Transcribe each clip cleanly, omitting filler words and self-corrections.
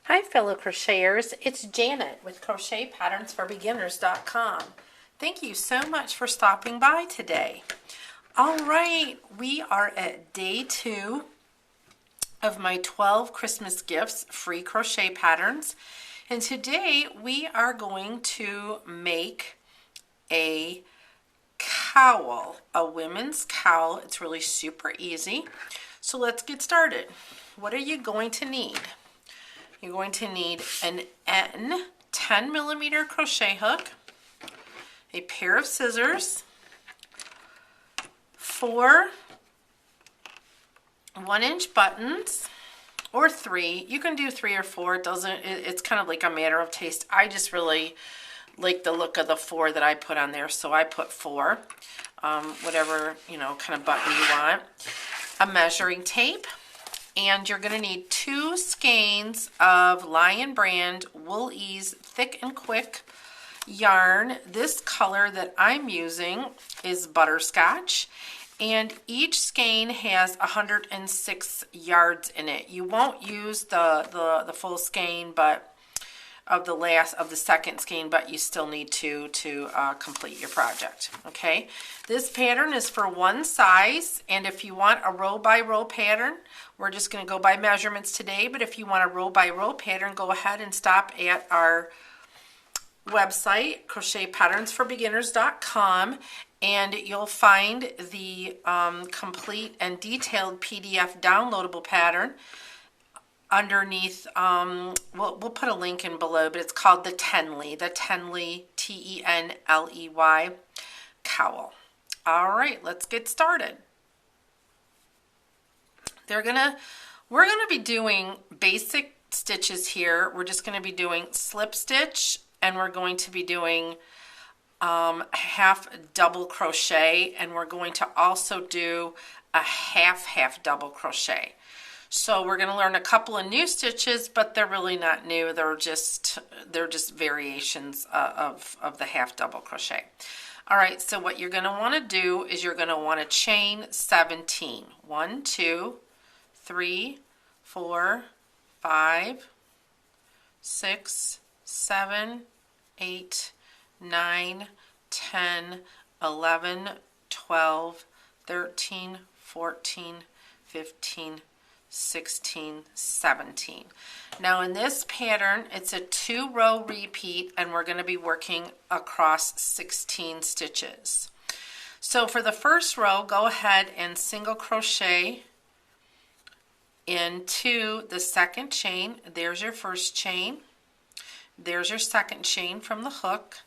Hi fellow crocheters, it's Janet with CrochetPatternsForBeginners.com. Thank you so much for stopping by today. All right, we are at day 2 of my 12 Christmas gifts free crochet patterns, and today we are going to make a cowl, a women's cowl. It's really super easy. So let's get started. What are you going to need? You're going to need an N 10mm crochet hook, a pair of scissors, 4 1-inch buttons, or 3. You can do 3 or 4. It's kind of like a matter of taste. I just really like the look of the 4 that I put on there, so I put 4. Whatever, kind of button you want. A measuring tape. And you're going to need 2 skeins of Lion Brand Wool Ease Thick and Quick yarn. This color that I'm using is Butterscotch, and each skein has 106 yards in it. You won't use the full skein, but of the second skein, but you still need to complete your project. Okay, this pattern is for one size, and if you want a row by row pattern, we're just going to go by measurements today, but if you want a row by row pattern, go ahead and stop at our website, CrochetPatternsForBeginners.com, and you'll find the complete and detailed PDF downloadable pattern underneath. We'll put a link in below, but it's called the Tenley, Tenley cowl. All right, let's get started. We're gonna be doing basic stitches here. We're just gonna be doing slip stitch, and we're going to be doing half double crochet, and we're going to also do a half double crochet. So we're going to learn a couple of new stitches, but they're really not new. They're just variations of the half double crochet. All right, so what you're going to want to do is you're going to want to chain 17. 1, 2, 3, 4, 5, 6, 7, 8, 9, 10, 11, 12, 13, 14, 15, 16, 17. Now in this pattern, it's a 2-row repeat, and we're going to be working across 16 stitches. So for the first row, go ahead and single crochet into the second chain. There's your first chain. There's your second chain from the hook,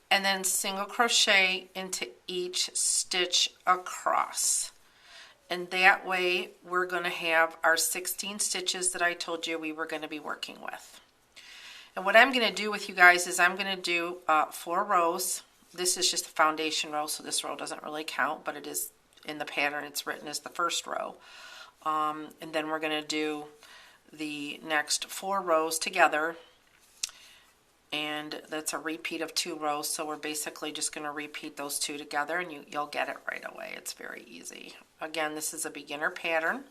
and then single crochet into each stitch across. And that way we're going to have our 16 stitches that I told you we were going to be working with. And what I'm going to do with you guys is I'm going to do 4 rows. This is just a foundation row, so this row doesn't really count, but it is in the pattern. It's written as the first row. And then we're going to do the next 4 rows together, and that's a repeat of 2 rows, so we're basically just going to repeat those 2 together, and you'll get it right away. It's very easy. Again, this is a beginner pattern,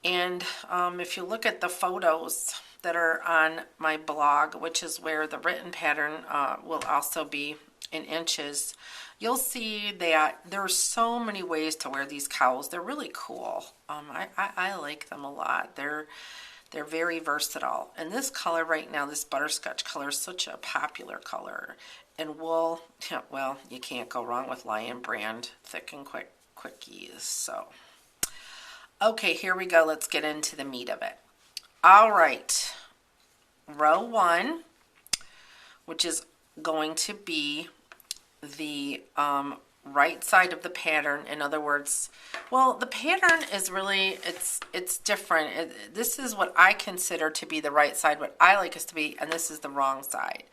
and if you look at the photos that are on my blog, which is where the written pattern will also be in inches, you'll see that there are so many ways to wear these cowls. They're really cool. I like them a lot. They're very versatile. And this color right now, this butterscotch color, is such a popular color. And wool, well, you can't go wrong with Lion Brand Thick and Quick Ease. So, okay, here we go. Let's get into the meat of it. All right, row 1, which is going to be the right side of the pattern. In other words, well, the pattern is really, it's different. This is what I consider to be the right side, what I like us to be, and this is the wrong side.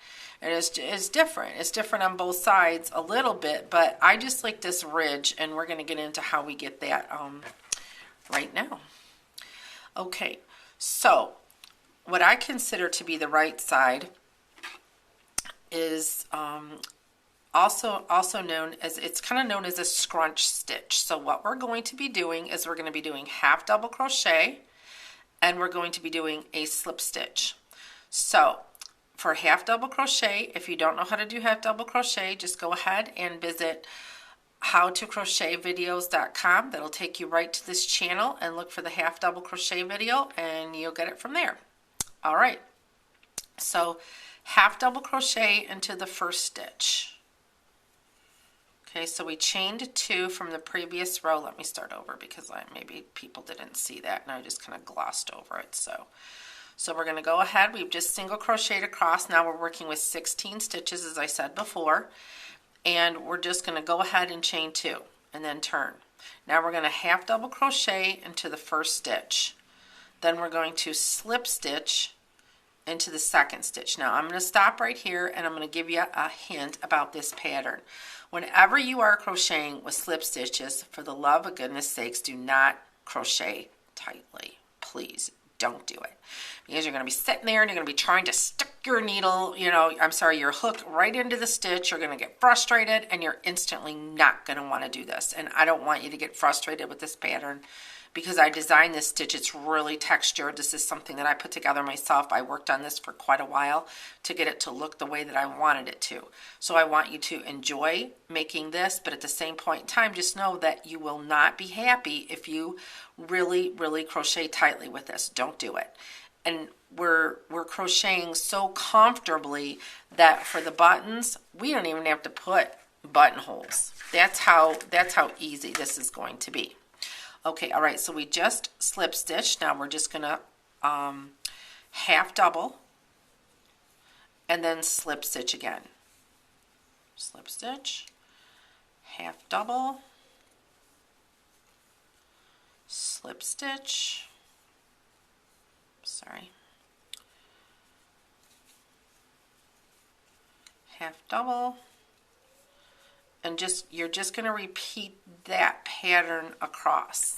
And it's different. It's different on both sides a little bit, but I just like this ridge, and we're going to get into how we get that right now. Okay, so what I consider to be the right side is also known as, it's kind of known as a scrunch stitch. So what we're going to be doing is we're going to be doing half double crochet, and we're going to be doing a slip stitch. So for half double crochet, if you don't know how to do half double crochet, just go ahead and visit howtocrochetvideos.com. That'll take you right to this channel and look for the half double crochet video and you'll get it from there. All right, so half double crochet into the first stitch. Okay, so we chained 2 from the previous row. Let me start over because maybe people didn't see that and I just kind of glossed over it. So we're going to go ahead. We've just single crocheted across. Now we're working with 16 stitches, as I said before, and we're just going to go ahead and chain 2 and then turn. Now we're going to half double crochet into the first stitch. Then we're going to slip stitch into the second stitch. Now I'm going to stop right here and I'm going to give you a hint about this pattern. Whenever you are crocheting with slip stitches, for the love of goodness sakes, do not crochet tightly. Please don't do it. Because you're going to be sitting there and you're going to be trying to stick your needle, your hook right into the stitch. You're going to get frustrated and you're instantly not going to want to do this. And I don't want you to get frustrated with this pattern because I designed this stitch. It's really textured. This is something that I put together myself. I worked on this for quite a while to get it to look the way that I wanted it to. So I want you to enjoy making this, but at the same point in time, just know that you will not be happy if you really, really crochet tightly with this. Don't do it. And we're crocheting so comfortably that for the buttons, we don't even have to put buttonholes. That's how easy this is going to be. Okay, all right, so we just slip stitched. Now we're just gonna half double and then slip stitch again. Slip stitch, half double, slip stitch, half double, and you're just going to repeat that pattern across,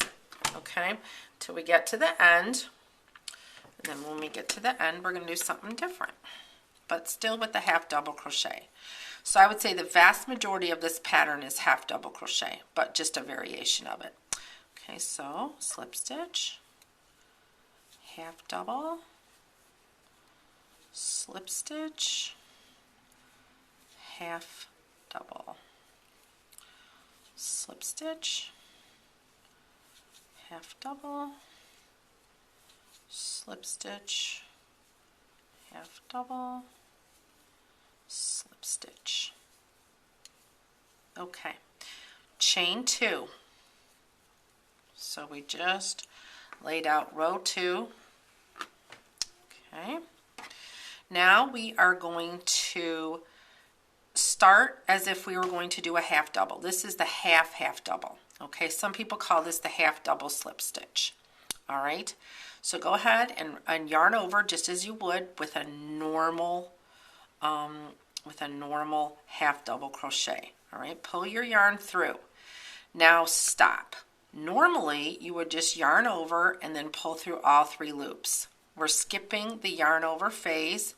okay, till we get to the end. And then when we get to the end, we're going to do something different, but still with the half double crochet. So I would say the vast majority of this pattern is half double crochet, but just a variation of it. Okay, so slip stitch, half double, slip stitch, half double, slip stitch, half double, slip stitch, half double, slip stitch. Okay, chain 2. So we just laid out row 2. Okay, now we are going to start as if we were going to do a half double. This is the half double. Okay, some people call this the half double slip stitch. All right, so go ahead and yarn over just as you would with a normal half double crochet. All right, pull your yarn through. Now stop. Normally you would just yarn over and then pull through all 3 loops. We're skipping the yarn over phase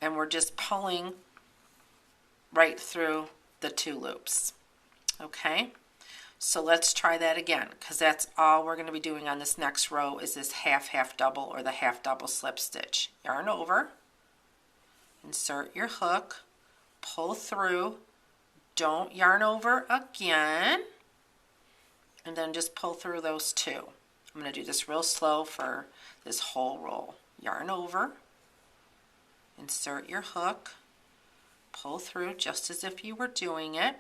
and we're just pulling right through the 2 loops. Okay, so let's try that again, because that's all we're going to be doing on this next row is this half double or the half double slip stitch. Yarn over, insert your hook, pull through, don't yarn over again, and then just pull through those 2. I'm going to do this real slow for this whole roll. Yarn over, insert your hook, pull through just as if you were doing it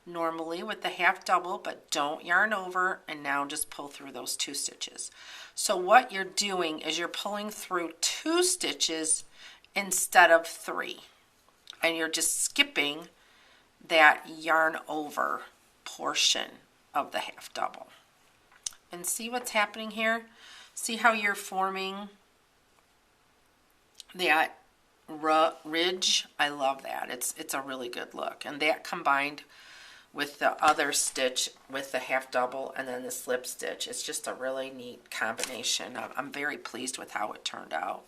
normally with the half double, but don't yarn over, and now just pull through those 2 stitches. So what you're doing is you're pulling through 2 stitches instead of 3, and you're just skipping that yarn over portion of the half double. And see what's happening here? See how you're forming that ridge? I love that. It's a really good look, and that combined with the other stitch with the half double and then the slip stitch, it's just a really neat combination. I'm very pleased with how it turned out.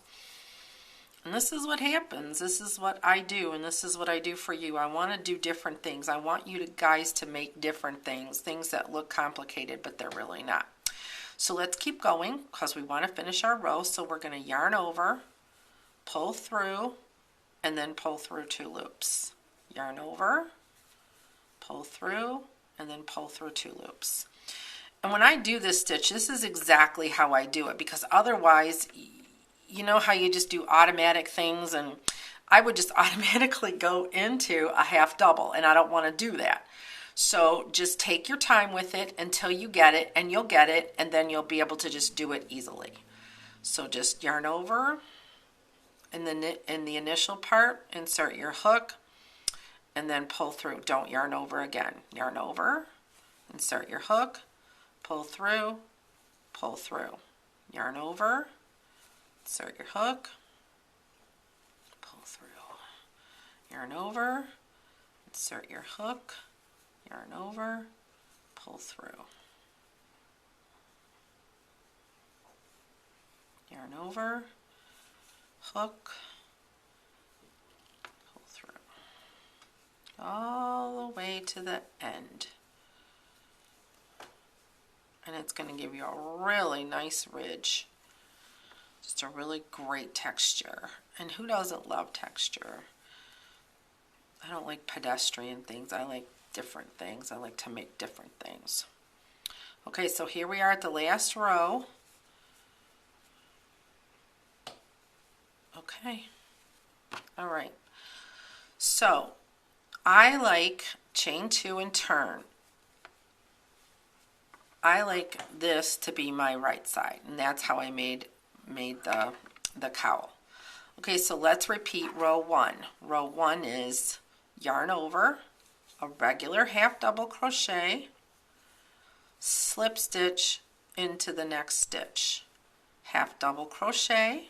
And this is what happens. This is what I do, and this is what I do for you. I want to do different things. I want you guys to make different things that look complicated, but they're really not. So let's keep going because we want to finish our row. So we're going to yarn over, pull through, and then pull through 2 loops. Yarn over, pull through, and then pull through 2 loops. And when I do this stitch, this is exactly how I do it, because otherwise, you know how you just do automatic things, and I would just automatically go into a half double, and I don't want to do that. So just take your time with it until you get it, and you'll get it, and then you'll be able to just do it easily. So just yarn over in the initial part, insert your hook, and then pull through. Don't yarn over again. Yarn over, insert your hook, pull through, yarn over, insert your hook, pull through, yarn over, insert your hook, yarn over, pull through, yarn over, hook, pull through, all the way to the end. And it's going to give you a really nice ridge. Just a really great texture. And who doesn't love texture? I don't like pedestrian things. I like different things. I like to make different things. Okay, so here we are at the last row. Okay. All right. So I like chain 2 and turn. I like this to be my right side, and that's how I made the cowl. Okay, so let's repeat row 1. Row 1 is yarn over, a regular half double crochet, slip stitch into the next stitch, half double crochet,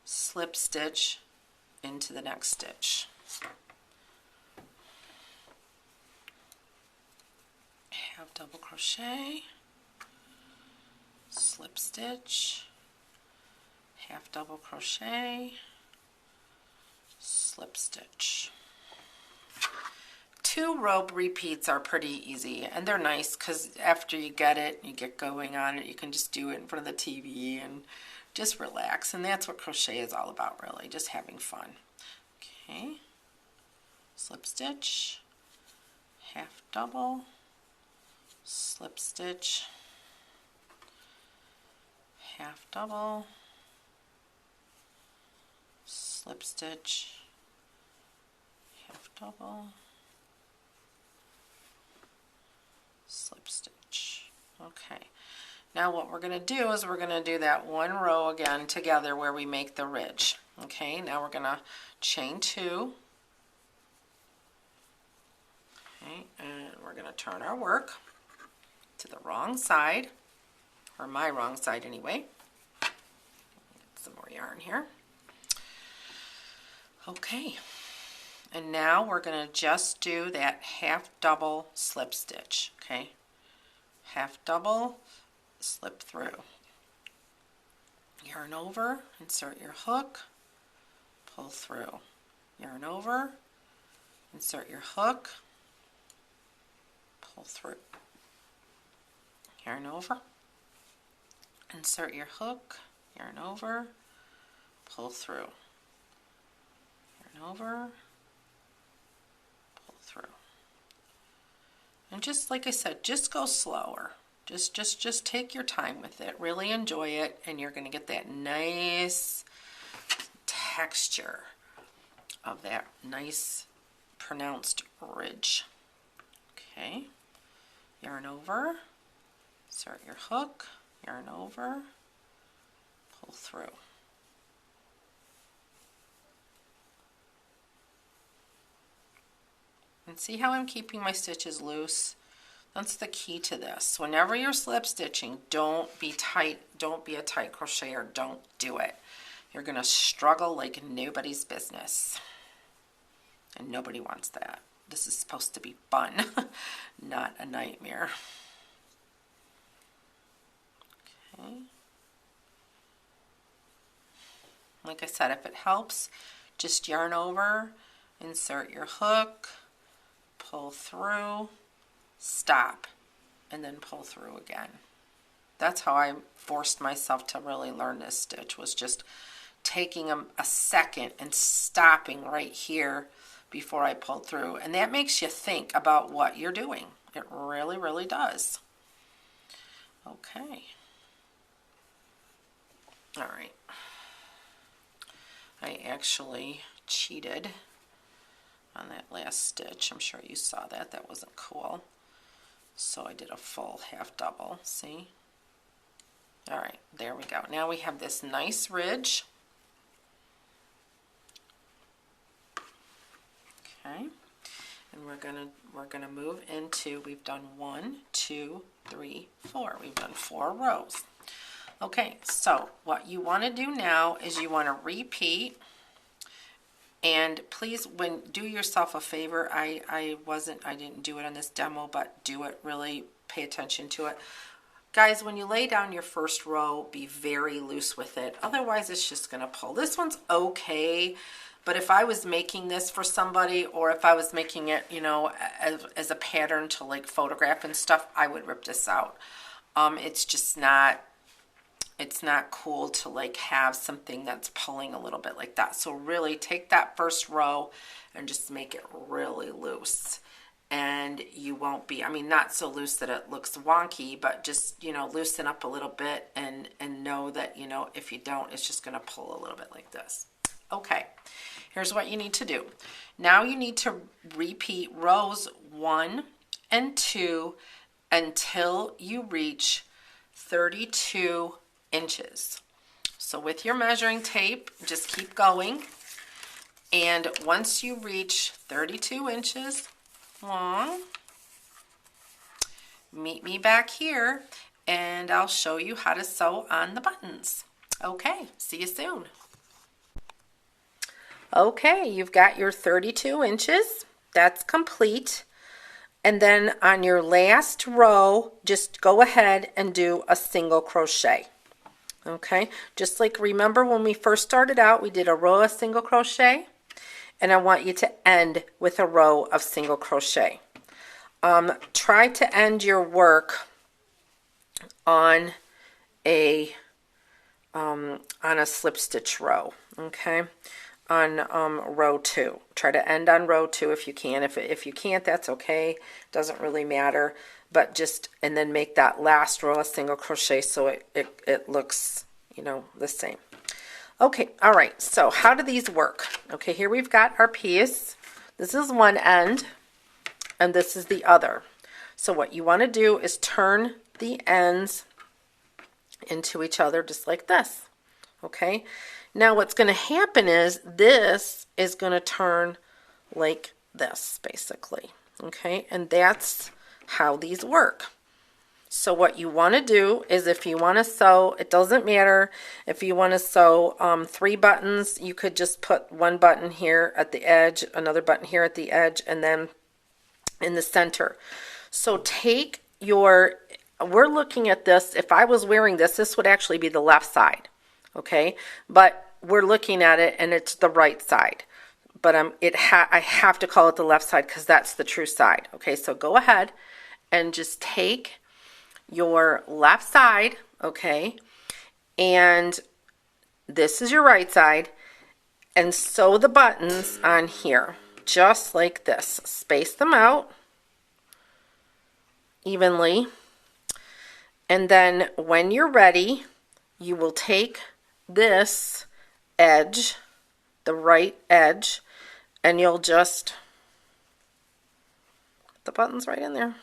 slip stitch into the next stitch. Half double crochet, slip stitch, half double crochet, slip stitch. 2 row repeats are pretty easy, and they're nice because after you get it, you get going on it, you can just do it in front of the TV and just relax. And that's what crochet is all about, really, just having fun. Okay, slip stitch, half double, slip stitch, half double, slip stitch, half double, slip stitch. Okay, now what we're going to do is we're going to do that 1 row again together where we make the ridge. Okay, now we're going to chain 2. Okay, and we're going to turn our work to the wrong side, or my wrong side anyway. Get some more yarn here. Okay, and now we're going to just do that half double slip stitch. Okay, half double, slip through, yarn over, insert your hook, pull through, yarn over, insert your hook, pull through, yarn over, insert your hook, yarn over, pull through, yarn over, pull through. And just like I said, just go slower. Just take your time with it. Really enjoy it, and you're going to get that nice texture of that nice pronounced ridge. Okay, yarn over, insert your hook, yarn over, pull through. And see how I'm keeping my stitches loose? That's the key to this. Whenever you're slip stitching, don't be tight. Don't be a tight crocheter. Don't do it. You're going to struggle like nobody's business. And nobody wants that. This is supposed to be fun, not a nightmare. Okay. Like I said, if it helps, just yarn over, insert your hook, pull through, stop, and then pull through again. That's how I forced myself to really learn this stitch, was just taking a second and stopping right here before I pulled through. And that makes you think about what you're doing. It really, really does. Okay. All right. I actually cheated on that last stitch. I'm sure you saw that. That wasn't cool. So I did a full half double. See? All right, there we go. Now we have this nice ridge. Okay. And we're gonna move into, we've done 1, 2, 3, 4. We've done 4 rows. Okay, so what you want to do now is you want to repeat, and please, do yourself a favor. I didn't do it on this demo, but do it, really pay attention to it. Guys, when you lay down your first row, be very loose with it. Otherwise, it's just going to pull. This one's okay, but if I was making this for somebody, or if I was making it, you know, as a pattern to like photograph and stuff, I would rip this out. It's just not, it's not cool to like have something that's pulling a little bit like that. So really take that first row and just make it really loose. And you won't be, I mean, not so loose that it looks wonky, but just, you know, loosen up a little bit and know that, you know, if you don't, it's just going to pull a little bit like this. Okay, here's what you need to do. Now you need to repeat rows 1 and 2 until you reach 32 inches. So with your measuring tape, just keep going. And once you reach 32 inches long, meet me back here and I'll show you how to sew on the buttons. Okay, see you soon. Okay, you've got your 32 inches. That's complete. And then on your last row, just go ahead and do a single crochet. Okay, just like, remember when we first started out, we did a row of single crochet, and I want you to end with a row of single crochet. Try to end your work on a slip stitch row. Okay, on row 2. Try to end on row 2 if you can. If you can't, that's okay. Doesn't really matter. But just, and then make that last row a single crochet so it looks, you know, the same. Okay, all right, so how do these work? Okay, here we've got our piece. This is one end, and this is the other. So what you want to do is turn the ends into each other just like this. Okay, now what's going to happen is this is going to turn like this, basically. Okay, and that's how these work. So what you want to do is, if you want to sew, it doesn't matter if you want to sew 3 buttons, you could just put 1 button here at the edge, another button here at the edge, and then in the center. So take your, we're looking at this, if I was wearing this, this would actually be the left side, okay? But we're looking at it and it's the right side. But I have to call it the left side because that's the true side. Okay, so go ahead and just take your left side, okay, and this is your right side, and sew the buttons on here just like this. Space them out evenly, and then when you're ready, you will take this edge, the right edge, and you'll just put the buttons right in there.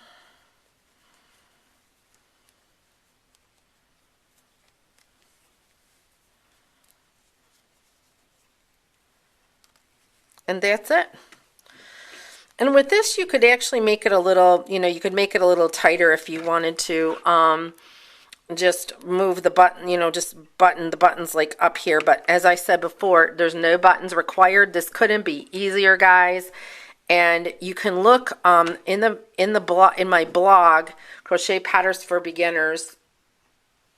And that's it. And with this, you could actually make it a little, you know, you could make it a little tighter if you wanted to. Just move the button, you know, just button the buttons like up here. But as I said before, there's no buttons required. This couldn't be easier, guys. And you can look in my blog, Crochet Patterns for Beginners.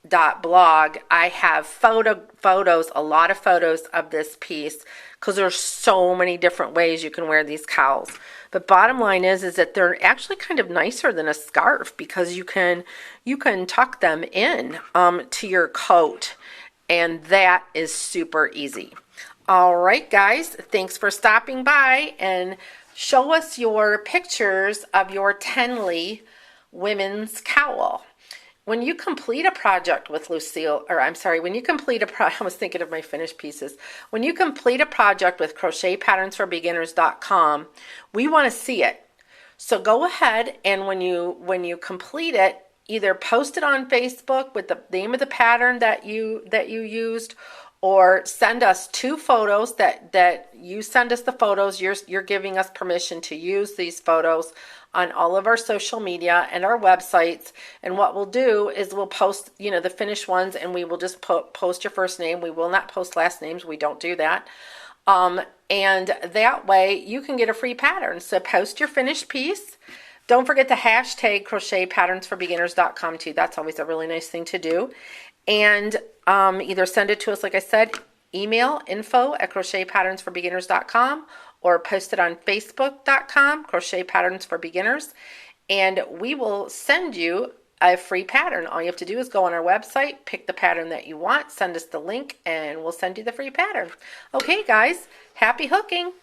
blog, I have photos, a lot of photos of this piece, because there's so many different ways you can wear these cowls. But bottom line is that they're actually kind of nicer than a scarf, because you can tuck them in to your coat, and that is super easy. All right, guys, thanks for stopping by, and show us your pictures of your Tenley women's cowl. When you complete a project with Lucille, or I'm sorry, when you complete I was thinking of my finished pieces. When you complete a project with crochetpatternsforbeginners.com, we want to see it. So go ahead, and when you complete it, either post it on Facebook with the name of the pattern that you used, or send us 2 photos that you send us the photos. You're giving us permission to use these photos on all of our social media and our websites. And what we'll do is we'll post, the finished ones, and we will just post your first name. We will not post last names. We don't do that. And that way you can get a free pattern. So post your finished piece. Don't forget to hashtag crochetpatternsforbeginners.com too. That's always a really nice thing to do. And either send it to us, like I said, email info@crochetpatternsforbeginners.com, or post it on facebook.com, Crochet Patterns for Beginners, and we will send you a free pattern. All you have to do is go on our website, pick the pattern that you want, send us the link, and we'll send you the free pattern. Okay, guys, happy hooking!